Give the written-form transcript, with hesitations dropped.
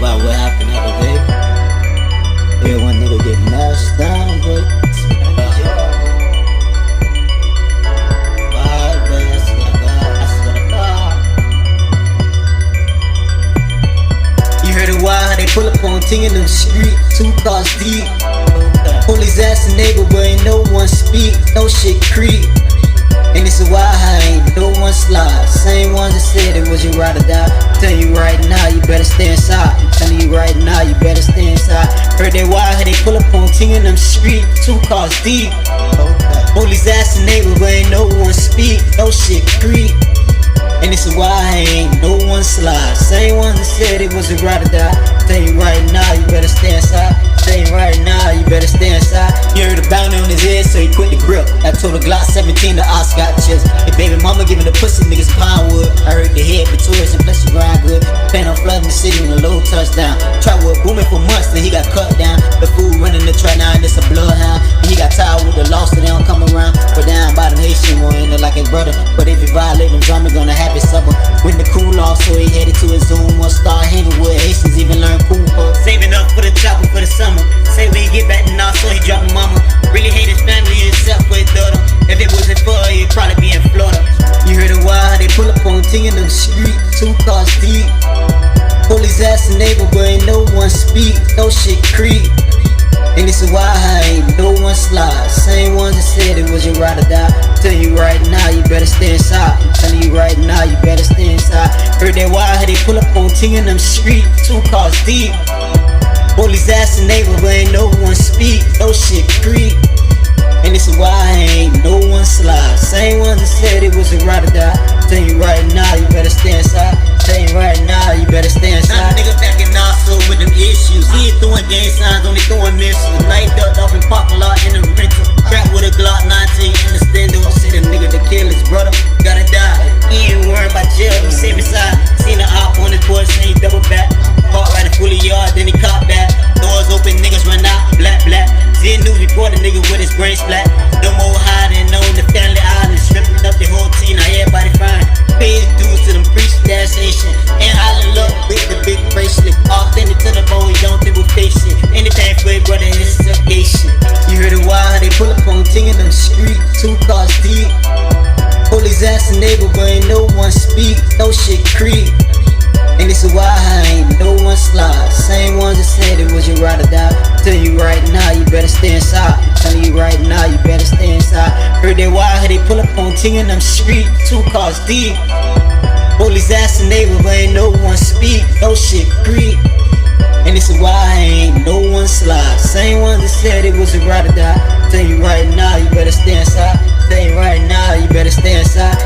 about what happened the other day. Yeah, one nigga get mashed down, but they pull up on Ting in them street, 2 cars deep. Police asking neighbor, but ain't no one speak, no shit creep. And it's a wild high, ain't no one slide. Same ones that said it was your ride or die. Telling you right now, you better stay inside. Telling you right now, you better stay inside. Heard they wild, they pull up on Ting in them street, 2 cars deep. Police asking neighbor, but ain't no one speak, no shit creep. And it's a why ain't no one slide. Same one that said it was a ride or die. Tell you right now, you better stay inside. Tell you right now, you better stay inside. You heard a bounty on his head, so he quit the grip. I told a Glock 17 the Oscar got chips. If baby mama giving the pussy niggas pine wood. I heard the head for tourists and plus you grind good. Plan on flooding the city with a low touchdown. Trotwood booming for months, then he got cut down. The fool running the track now and it's a bloodhound. And he got tired with the loss, so they don't come around. But down by the Haitian one, in like his brother. But if you violate them, drama gonna have it supper. When the cool off, so he headed to his Zoom. One start hanging with Haitians, even learn cool. Saving up for the chopper for the summer. Say when he get back to North, so he dropping mama. Really hate his family except for his daughter. If it wasn't for her, he'd probably be in Florida. You heard a while, they pull up on Ting in them street, 2 cars deep. Police asking neighbor, but ain't no one speak, no shit creep. And it's a wild high, ain't no one slide. Same ones that said it was your ride or die. Tell you right now, you better stay inside. Telling you right now, you better stay inside. Heard that wild, they pull up on Ting in them street, 2 cars deep. Police asking neighbor, but ain't no one speak, no shit creep. And it's a why ain't no one slide. Same ones that said it was a ride or die. Tell you right now, you better stay inside. Tell you right now, you better stay inside. Now the nigga back in Nassau with them issues. He ain't throwing gang signs, only throwing missiles. Night ducked off in parking lot in the rental. Crap with a Glock 19 in the stendo. Say the nigga to kill his brother, gotta die. He ain't worried about jail, he safe inside. Seen the op on his boy, saying he double back. Park right in full of yard, then he caught back. Doors open, niggas run out, black, black. Z News report a nigga with his brain splat. Them old hiding on the family island. Stripping up the whole team, now everybody fine. Pay his dues to them preach gas station. And hollering up with the big bracelet. Authentic to the bone, you don't think we'll face it. Anything for your brother, it's a gay shit. You heard a while, they pull up on Ting in them street, 2 cars deep. Police asking neighbor, but ain't no one speak, no shit creep. And it's a wild high, ain't no one slide. Same ones that said it was your ride or die. Tell you right now, you better stay inside. Telling you right now, you better stay inside. Heard they wild, they pull up on Ting in them street, 2 cars deep. Police asking neighbor, but ain't no one speak, no shit creep. And it's a why ain't no one slide. Same ones that said it was a ride or die. Tell you right now, you better stay inside. Tell you right now, you better stay inside.